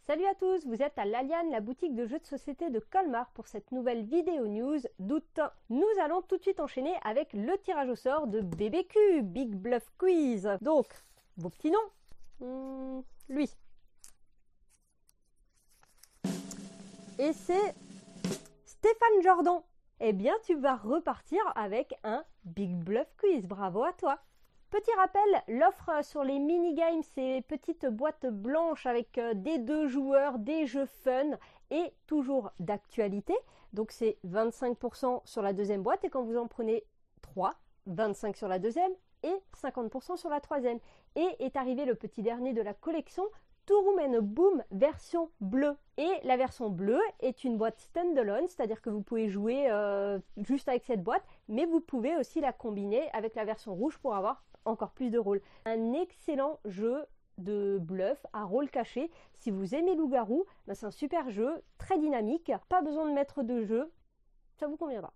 Salut à tous, vous êtes à Laliane, la boutique de jeux de société de Colmar pour cette nouvelle vidéo news d'août. Nous allons tout de suite enchaîner avec le tirage au sort de BBQ, Big Bluff Quiz. Donc, vos petits noms, lui. Et c'est Stéphane Jordan. Eh bien, tu vas repartir avec un Big Bluff Quiz, bravo à toi. Petit rappel, l'offre sur les mini-games, c'est petites boîtes blanches avec des 2 joueurs, des jeux fun et toujours d'actualité. Donc c'est 25% sur la deuxième boîte et quand vous en prenez 3, 25 sur la deuxième et 50% sur la troisième. Et est arrivé le petit dernier de la collection, Two Room & Boom version bleue. Et la version bleue est une boîte stand-alone, c'est-à-dire que vous pouvez jouer juste avec cette boîte, mais vous pouvez aussi la combiner avec la version rouge pour avoir encore plus de rôles. Un excellent jeu de bluff à rôle caché. Si vous aimez loup-garou, c'est un super jeu, très dynamique, pas besoin de maître de jeu, ça vous conviendra.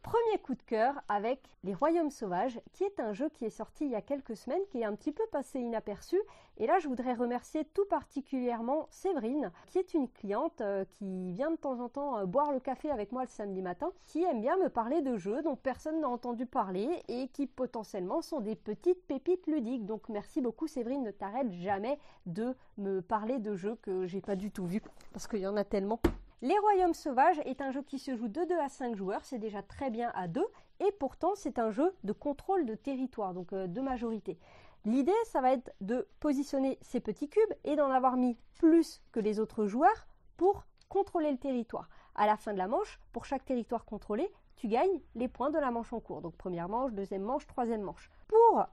Premier coup de cœur avec Les Royaumes Sauvages, qui est un jeu qui est sorti il y a quelques semaines, qui est un petit peu passé inaperçu. Et là, je voudrais remercier tout particulièrement Séverine, qui est une cliente qui vient de temps en temps boire le café avec moi le samedi matin, qui aime bien me parler de jeux dont personne n'a entendu parler et qui potentiellement sont des petites pépites ludiques. Donc merci beaucoup Séverine, ne t'arrête jamais de me parler de jeux que j'ai pas du tout vus, parce qu'il y en a tellement. Les Royaumes Sauvages est un jeu qui se joue de 2 à 5 joueurs, c'est déjà très bien à 2, et pourtant c'est un jeu de contrôle de territoire, donc de majorité. L'idée, ça va être de positionner ces petits cubes et d'en avoir mis plus que les autres joueurs pour contrôler le territoire. À la fin de la manche, pour chaque territoire contrôlé, tu gagnes les points de la manche en cours. Donc première manche, deuxième manche, troisième manche. Pour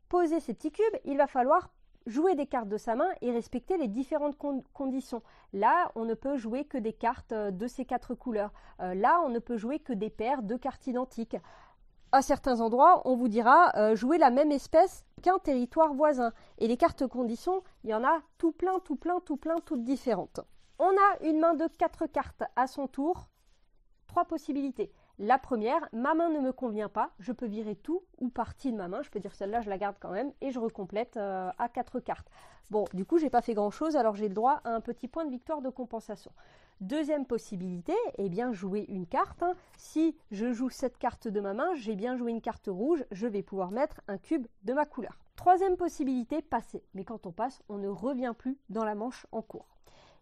poser ces petits cubes, il va falloir jouer des cartes de sa main et respecter les différentes conditions. Là, on ne peut jouer que des cartes de ces 4 couleurs. Là, on ne peut jouer que des paires de cartes identiques. À certains endroits, on vous dira jouer la même espèce qu'un territoire voisin. Et les cartes conditions, il y en a tout plein, toutes différentes. On a une main de 4 cartes à son tour. 3 possibilités. La première, ma main ne me convient pas, je peux virer tout ou partie de ma main, je peux dire celle-là je la garde quand même et je recomplète à 4 cartes. Bon, du coup j'ai pas fait grand chose, alors j'ai le droit à un petit point de victoire de compensation. Deuxième possibilité, eh bien jouer une carte. Si je joue cette carte de ma main, j'ai bien joué une carte rouge, je vais pouvoir mettre un cube de ma couleur. Troisième possibilité, passer. Mais quand on passe, on ne revient plus dans la manche en cours.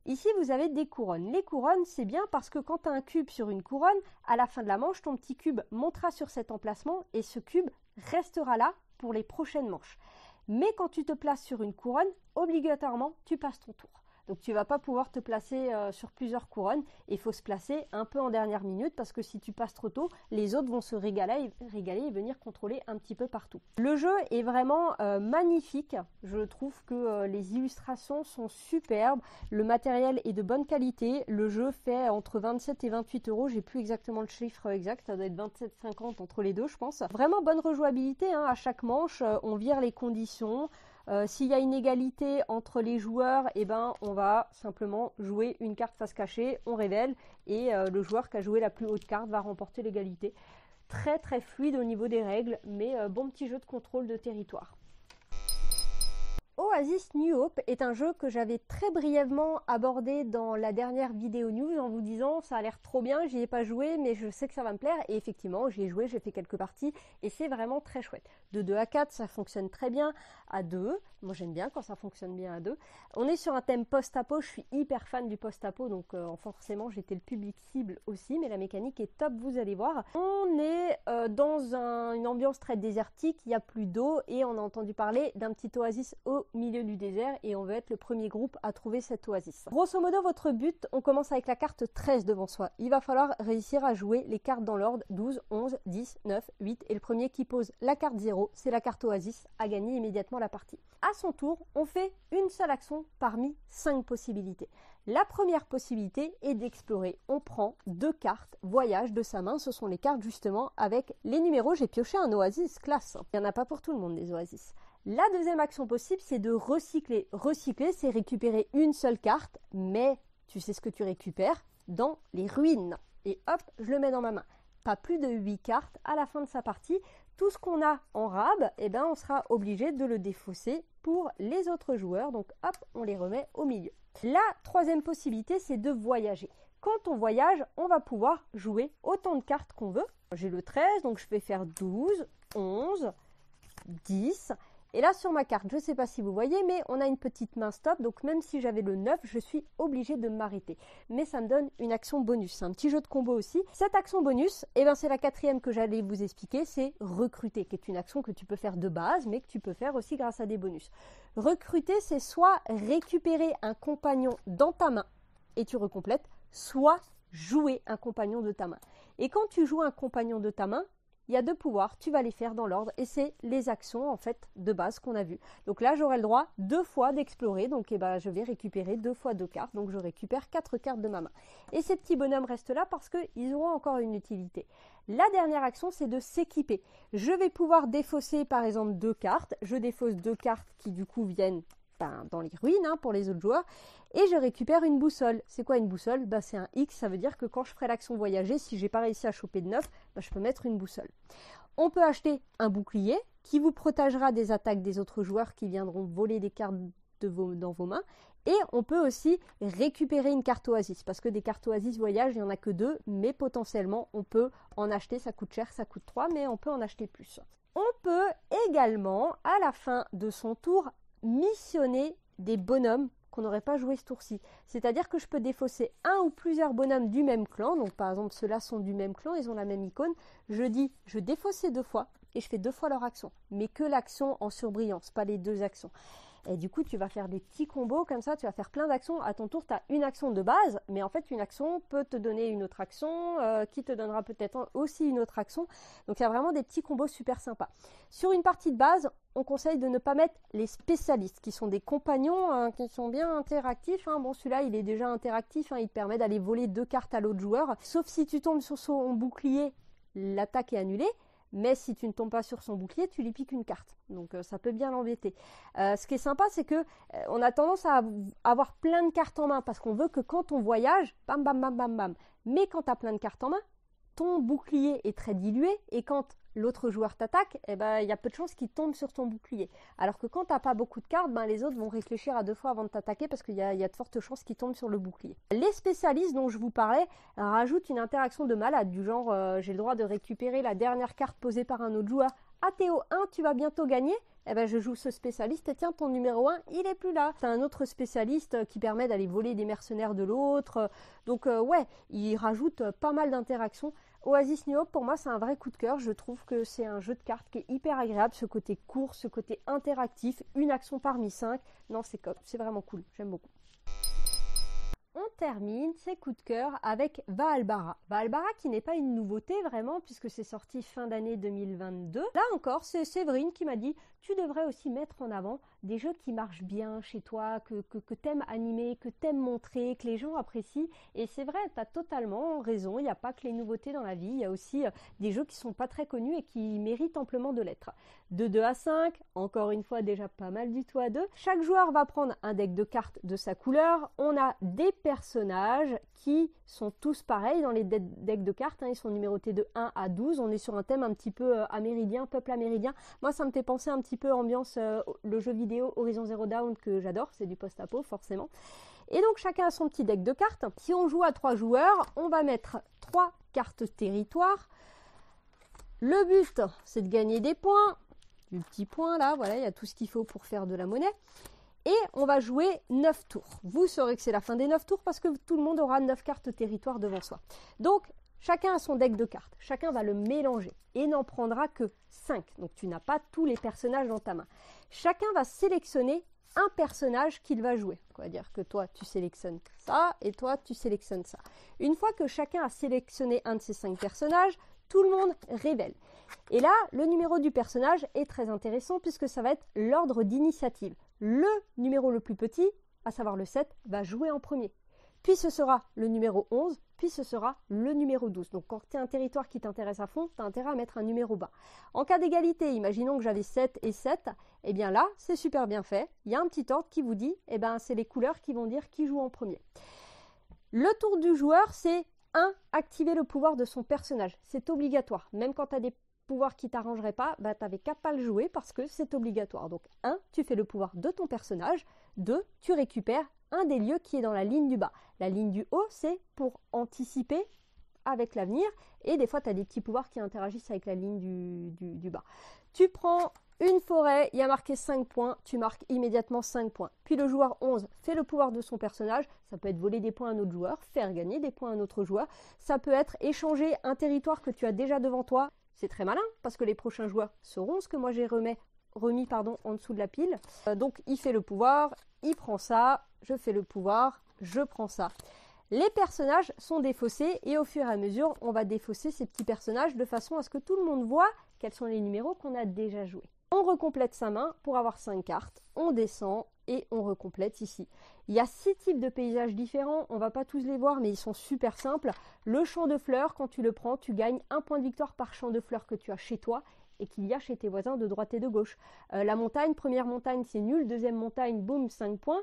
Ici, vous avez des couronnes. Les couronnes, c'est bien parce que quand tu as un cube sur une couronne, à la fin de la manche, ton petit cube montera sur cet emplacement et ce cube restera là pour les prochaines manches. Mais quand tu te places sur une couronne, obligatoirement, tu passes ton tour. Donc tu ne vas pas pouvoir te placer sur plusieurs couronnes. Il faut se placer un peu en dernière minute parce que si tu passes trop tôt, les autres vont se régaler et venir contrôler un petit peu partout. Le jeu est vraiment magnifique. Je trouve que les illustrations sont superbes. Le matériel est de bonne qualité. Le jeu fait entre 27 et 28 euros. J'ai plus exactement le chiffre exact. Ça doit être 27,50 entre les deux, je pense. Vraiment bonne rejouabilité. À chaque manche, on vire les conditions. S'il y a une égalité entre les joueurs, eh ben, on va simplement jouer une carte face cachée, on révèle et le joueur qui a joué la plus haute carte va remporter l'égalité. Très très fluide au niveau des règles, mais bon petit jeu de contrôle de territoire. Oasis New Hope est un jeu que j'avais très brièvement abordé dans la dernière vidéo news en vous disant ça a l'air trop bien, j'y ai pas joué mais je sais que ça va me plaire et effectivement j'y ai joué, j'ai fait quelques parties et c'est vraiment très chouette. De 2 à 4 ça fonctionne très bien, à 2, moi j'aime bien quand ça fonctionne bien à 2. On est sur un thème post-apo, je suis hyper fan du post-apo donc forcément j'étais le public cible aussi mais la mécanique est top, vous allez voir. On est dans une ambiance très désertique, il n'y a plus d'eau et on a entendu parler d'un petit oasis au milieu du désert et on veut être le premier groupe à trouver cette oasis. Grosso modo, votre but, on commence avec la carte 13 devant soi. Il va falloir réussir à jouer les cartes dans l'ordre 12, 11, 10, 9, 8 et le premier qui pose la carte 0, c'est la carte oasis, à gagner immédiatement la partie. À son tour, on fait une seule action parmi 5 possibilités. La première possibilité est d'explorer. On prend 2 cartes voyage de sa main, ce sont les cartes justement avec les numéros. J'ai pioché un oasis classe. Il n'y en a pas pour tout le monde des oasis. La deuxième action possible, c'est de recycler. Recycler, c'est récupérer une seule carte, mais tu sais ce que tu récupères dans les ruines. Et hop, je le mets dans ma main. pas plus de 8 cartes à la fin de sa partie. Tout ce qu'on a en rab, eh ben, on sera obligé de le défausser pour les autres joueurs. Donc hop, on les remet au milieu. La troisième possibilité, c'est de voyager. Quand on voyage, on va pouvoir jouer autant de cartes qu'on veut. J'ai le 13, donc je vais faire 12, 11, 10. Et là, sur ma carte, je ne sais pas si vous voyez, mais on a une petite main stop. Donc même si j'avais le 9, je suis obligée de m'arrêter. Mais ça me donne une action bonus. C'est un petit jeu de combo aussi. Cette action bonus, eh ben, c'est la quatrième que j'allais vous expliquer. C'est recruter, qui est une action que tu peux faire de base, mais que tu peux faire aussi grâce à des bonus. Recruter, c'est soit récupérer un compagnon dans ta main et tu recomplètes, soit jouer un compagnon de ta main. Et quand tu joues un compagnon de ta main, il y a 2 pouvoirs, tu vas les faire dans l'ordre et c'est les actions en fait de base qu'on a vues. Donc là, j'aurai le droit 2 fois d'explorer, donc je vais récupérer 2 fois 2 cartes, donc je récupère 4 cartes de ma main. Et ces petits bonhommes restent là parce qu'ils auront encore une utilité. La dernière action, c'est de s'équiper. Je vais pouvoir défausser par exemple 2 cartes, je défausse 2 cartes qui du coup viennent dans les ruines pour les autres joueurs, et je récupère une boussole. C'est quoi une boussole? C'est un X, ça veut dire que quand je ferai l'action voyager, si j'ai pas réussi à choper de 9, je peux mettre une boussole. On peut acheter un bouclier qui vous protégera des attaques des autres joueurs qui viendront voler des cartes dans vos mains, et on peut aussi récupérer une carte oasis, parce que des cartes oasis voyage, il n'y en a que 2, mais potentiellement on peut en acheter, ça coûte cher, ça coûte 3, mais on peut en acheter plus. On peut également, à la fin de son tour, missionner des bonhommes qu'on n'aurait pas joué ce tour-ci. C'est-à-dire que je peux défausser un ou plusieurs bonhommes du même clan. Donc par exemple, ceux-là sont du même clan, ils ont la même icône. Je dis, je défausse ces 2 fois et je fais 2 fois leur action. Mais que l'action en surbrillance, pas les 2 actions. Et du coup, tu vas faire des petits combos comme ça, tu vas faire plein d'actions. À ton tour, tu as une action de base, mais en fait, une action peut te donner une autre action, qui te donnera peut-être aussi une autre action. Donc, il y a vraiment des petits combos super sympas. Sur une partie de base, on conseille de ne pas mettre les spécialistes, qui sont des compagnons qui sont bien interactifs. Bon, celui-là, il est déjà interactif, il te permet d'aller voler 2 cartes à l'autre joueur. Sauf si tu tombes sur son bouclier, l'attaque est annulée. Mais si tu ne tombes pas sur son bouclier, tu lui piques une carte. Donc ça peut bien l'embêter. Ce qui est sympa, c'est que on a tendance à avoir plein de cartes en main parce qu'on veut que quand on voyage, bam, bam, bam, bam, bam. Mais quand tu as plein de cartes en main, ton bouclier est très dilué et quand l'autre joueur t'attaque, il y a peu de chances qu'il tombe sur ton bouclier. Alors que quand tu n'as pas beaucoup de cartes, les autres vont réfléchir à 2 fois avant de t'attaquer parce qu'il y a de fortes chances qu'ils tombent sur le bouclier. Les spécialistes dont je vous parlais rajoutent une interaction de malade, du genre j'ai le droit de récupérer la dernière carte posée par un autre joueur. Ah Théo 1, tu vas bientôt gagner. Je joue ce spécialiste et tiens, ton numéro 1, il est plus là. Tu as un autre spécialiste qui permet d'aller voler des mercenaires de l'autre. Donc ouais, il rajoute pas mal d'interactions. Oasis New Hope, pour moi, c'est un vrai coup de cœur. Je trouve que c'est un jeu de cartes qui est hyper agréable. Ce côté court, ce côté interactif, une action parmi 5. Non, c'est vraiment cool. J'aime beaucoup. On termine ces coups de cœur avec Valbara. Valbara qui n'est pas une nouveauté vraiment puisque c'est sorti fin d'année 2022. Là encore, c'est Séverine qui m'a dit tu devrais aussi mettre en avant des jeux qui marchent bien chez toi, que t'aimes animer, que t'aimes montrer, que les gens apprécient. Et c'est vrai, t'as totalement raison, il n'y a pas que les nouveautés dans la vie, il y a aussi des jeux qui sont pas très connus et qui méritent amplement de l'être. De 2 à 5, encore une fois déjà pas mal du tout à 2. Chaque joueur va prendre un deck de cartes de sa couleur. On a des personnages qui sont tous pareils dans les decks de cartes, ils sont numérotés de 1 à 12. On est sur un thème un petit peu amérindien, peuple amérindien. Moi ça me fait penser un petit peu ambiance le jeu vidéo Horizon Zero Dawn que j'adore, c'est du post-apo forcément. Et donc chacun a son petit deck de cartes. Si on joue à 3 joueurs, on va mettre 3 cartes territoire. Le but, c'est de gagner des points. Du petit point là, voilà, il y a tout ce qu'il faut pour faire de la monnaie. Et on va jouer 9 tours. Vous saurez que c'est la fin des 9 tours parce que tout le monde aura 9 cartes territoire devant soi. Donc, chacun a son deck de cartes. Chacun va le mélanger et n'en prendra que 5. Donc, tu n'as pas tous les personnages dans ta main. Chacun va sélectionner un personnage qu'il va jouer. On va dire que toi, tu sélectionnes ça et toi, tu sélectionnes ça. Une fois que chacun a sélectionné un de ces 5 personnages, tout le monde révèle. Et là, le numéro du personnage est très intéressant puisque ça va être l'ordre d'initiative. Le numéro le plus petit, à savoir le 7, va jouer en premier. Puis ce sera le numéro 11, puis ce sera le numéro 12. Donc quand tu as un territoire qui t'intéresse à fond, tu as intérêt à mettre un numéro bas. En cas d'égalité, imaginons que j'avais 7 et 7, eh bien là, c'est super bien fait. Il y a un petit ordre qui vous dit, c'est les couleurs qui vont dire qui joue en premier. Le tour du joueur, c'est 1. Activer le pouvoir de son personnage. C'est obligatoire. Même quand tu as des pouvoirs qui t'arrangeraient pas, bah, tu n'avais qu'à pas le jouer parce que c'est obligatoire. Donc 1. Tu fais le pouvoir de ton personnage. 2. Tu récupères un des lieux qui est dans la ligne du bas. La ligne du haut, c'est pour anticiper avec l'avenir. Et des fois, tu as des petits pouvoirs qui interagissent avec la ligne du bas. Tu prends une forêt, il y a marqué 5 points, tu marques immédiatement 5 points. Puis le joueur 11 fait le pouvoir de son personnage, ça peut être voler des points à un autre joueur, faire gagner des points à un autre joueur, ça peut être échanger un territoire que tu as déjà devant toi. C'est très malin parce que les prochains joueurs sauront ce que moi j'ai remis en dessous de la pile. Donc il fait le pouvoir, il prend ça, je fais le pouvoir, je prends ça. Les personnages sont défaussés et au fur et à mesure, on va défausser ces petits personnages de façon à ce que tout le monde voit quels sont les numéros qu'on a déjà joués. On recomplète sa main pour avoir 5 cartes, on descend et on recomplète ici. Il y a 6 types de paysages différents, on ne va pas tous les voir mais ils sont super simples. Le champ de fleurs, quand tu le prends, tu gagnes 1 point de victoire par champ de fleurs que tu as chez toi et qu'il y a chez tes voisins de droite et de gauche. La montagne, première montagne, c'est nul. Deuxième montagne, boum, 5 points.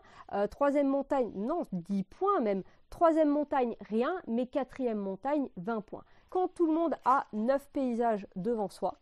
Troisième montagne, non, 10 points même. Troisième montagne, rien. Mais quatrième montagne, 20 points. Quand tout le monde a 9 paysages devant soi,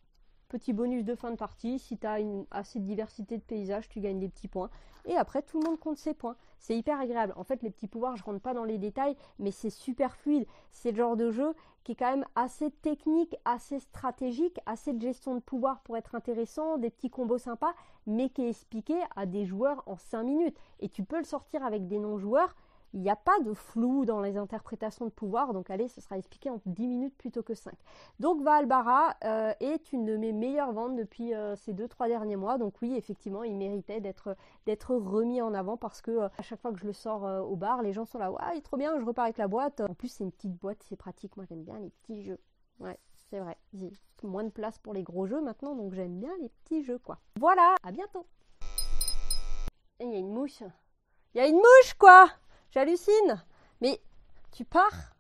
petit bonus de fin de partie, si tu as assez de diversité de paysages, tu gagnes des petits points. Et après, tout le monde compte ses points. C'est hyper agréable. En fait, les petits pouvoirs, je ne rentre pas dans les détails, mais c'est super fluide. C'est le genre de jeu qui est quand même assez technique, assez stratégique, assez de gestion de pouvoir pour être intéressant, des petits combos sympas, mais qui est expliqué à des joueurs en 5 minutes. Et tu peux le sortir avec des non-joueurs. Il n'y a pas de flou dans les interprétations de pouvoir, donc allez, ce sera expliqué en 10 minutes plutôt que 5. Donc Valbara est une de mes meilleures ventes depuis ces 2-3 derniers mois, donc oui, effectivement, il méritait d'être remis en avant parce que à chaque fois que je le sors au bar, les gens sont là, ouais, il est trop bien, je repars avec la boîte. En plus, c'est une petite boîte, c'est pratique, moi j'aime bien les petits jeux. Ouais, c'est vrai, j'ai moins de place pour les gros jeux maintenant, donc j'aime bien les petits jeux, quoi. Voilà, à bientôt. Et il y a une mouche. Il y a une mouche, quoi! J'hallucine. Mais tu pars